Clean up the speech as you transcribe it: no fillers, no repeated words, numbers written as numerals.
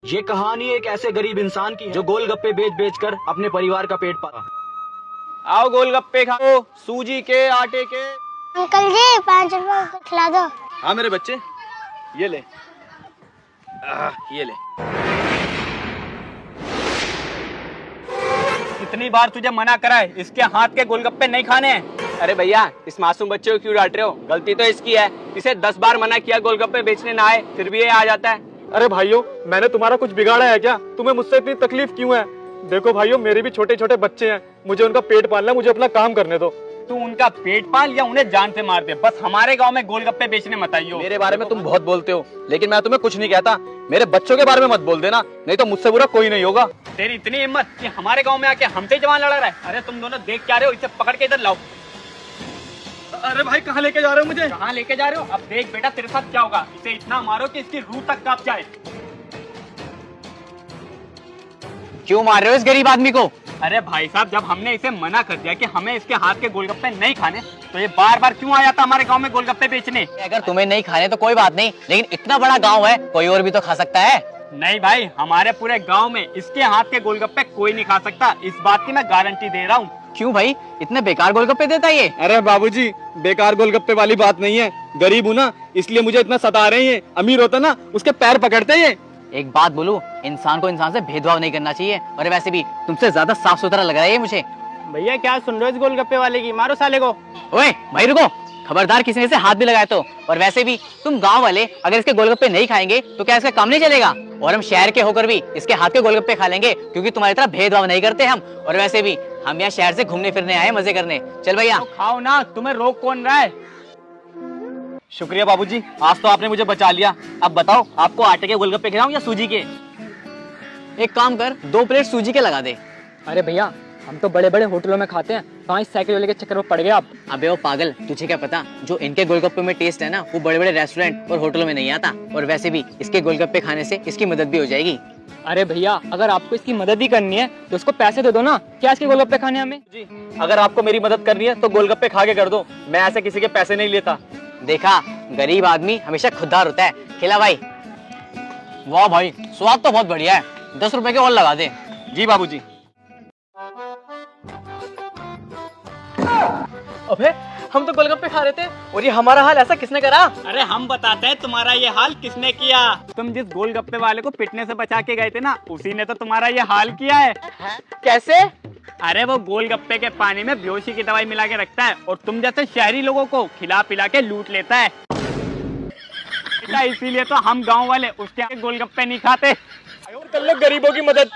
ये कहानी एक ऐसे गरीब इंसान की है जो गोलगप्पे बेच बेच कर अपने परिवार का पेट पाला। आओ गोलगप्पे खाओ, सूजी के, आटे के। अंकल जी 5 रुपए को खिला दो। हाँ मेरे बच्चे, ये ले, ये ले। कितनी बार तुझे मना करा है, इसके हाथ के गोलगप्पे नहीं खाने हैं। अरे भैया, इस मासूम बच्चे को क्यों डांट रहे हो? गलती तो इसकी है। इसे 10 बार मना किया गोलगप्पे बेचने ना आए, फिर भी ये आ जाता है। अरे भाइयों, मैंने तुम्हारा कुछ बिगाड़ा है क्या? तुम्हें मुझसे इतनी तकलीफ क्यों है? देखो भाइयों, मेरे भी छोटे छोटे बच्चे हैं, मुझे उनका पेट पालना है, मुझे अपना काम करने दो। तू उनका पेट पाल या उन्हें जान से मार दे, बस हमारे गांव में गोलगप्पे बेचने मत आइयो। मेरे बारे में तुम बहुत बोलते हो, लेकिन मैं तुम्हें कुछ नहीं कहता। मेरे बच्चों के बारे में मत बोल देना, नहीं तो मुझसे बुरा कोई नहीं होगा। तेरी इतनी हिम्मत कि हमारे गांव में आके हमसे जवान लड़ा रहा है? अरे तुम दोनों देख क्या रहे हो? इसे पकड़ के इधर लाओ। अरे भाई, कहाँ लेके जा रहे हो मुझे? कहाँ लेके जा रहे हो? अब देख बेटा, तेरे साथ क्या होगा। इसे इतना मारो कि इसकी रूह तक कांप जाए। क्यों मार रहे हो इस गरीब आदमी को? अरे भाई साहब, जब हमने इसे मना कर दिया कि हमें इसके हाथ के गोलगप्पे नहीं खाने, तो ये बार बार क्यों आ जाता हमारे गांव में गोलगप्पे बेचने? अगर तुम्हें नहीं खाने तो कोई बात नहीं, लेकिन इतना बड़ा गांव है, कोई और भी तो खा सकता है। नहीं भाई, हमारे पूरे गांव में इसके हाथ के गोलगप्पे कोई नहीं खा सकता, इस बात की मैं गारंटी दे रहा हूँ। क्यों भाई, इतने बेकार गोलगप्पे देता है ये? अरे बाबूजी, बेकार गोलगप्पे वाली बात नहीं है। गरीब हूँ ना, इसलिए मुझे इतना सता रहे हैं। अमीर होता ना, उसके पैर पकड़ते हैं। एक बात बोलूं, इंसान को इंसान से भेदभाव नहीं करना चाहिए, और वैसे भी तुमसे ज्यादा साफ सुथरा लग रहा है ये मुझे। भैया क्या सुन रहे हो इस गोलगप्पे वाले की? मारो साले को। ओए भाई रुको, खबरदार किसी ने इसे हाथ भी लगाया तो। और वैसे भी तुम गांव वाले अगर इसके गोलगप्पे नहीं खाएंगे तो क्या इसका काम नहीं चलेगा? और हम शहर के होकर भी इसके हाथ के गोलगप्पे खा लेंगे, क्योंकि तुम्हारी तरह भेदभाव नहीं करते हम। और वैसे भी हम यहाँ शहर से घूमने फिरने आए, मजे करने। चल भैया तो खाओ ना, तुम्हें रोक कौन रहा है? शुक्रिया बाबूजी, आज तो आपने मुझे बचा लिया। अब बताओ, आपको आटे के गोलगप्पे खिलाऊं या सूजी के? एक काम कर, 2 प्लेट सूजी के लगा दे। अरे भैया, हम तो बड़े बड़े होटलों में खाते हैं, कहाँ इस साइकिल वाले के चक्कर में पड़ गए आप? अबे वो पागल, तुझे क्या पता, जो इनके गोलगप्पे में टेस्ट है ना, वो बड़े बड़े रेस्टोरेंट और होटलों में नहीं आता। और वैसे भी इसके गोलगप्पे खाने से इसकी मदद भी हो जाएगी। अरे भैया, अगर आपको इसकी मदद ही करनी है तो उसको पैसे दे दो ना। क्या इसके गोलगप्पे खाने हमें? जी, अगर आपको मेरी मदद करनी है तो गोलगप्पे खा के कर दो। मैं ऐसे किसी के पैसे नहीं लेता। देखा, गरीब आदमी हमेशा खुददार होता है। खिला भाई। वाह भाई, स्वाद तो बहुत बढ़िया है। 10 रुपए के और लगा दे। जी बाबूजी। अबे, हम तो गोलगप्पे खा रहे थे और ये हमारा हाल ऐसा किसने करा? अरे हम बताते हैं तुम्हारा ये हाल किसने किया। तुम जिस गोलगप्पे वाले को पिटने से बचा के गए थे ना, उसी ने तो तुम्हारा ये हाल किया है। कैसे? अरे वो गोलगप्पे के पानी में बेहोशी की दवाई मिला के रखता है और तुम जैसे शहरी लोगों को खिला पिला के लूट लेता है। इसीलिए तो हम गांव वाले उसके आगे गोलगप्पे नहीं खाते। और कर लो गरीबों की मदद।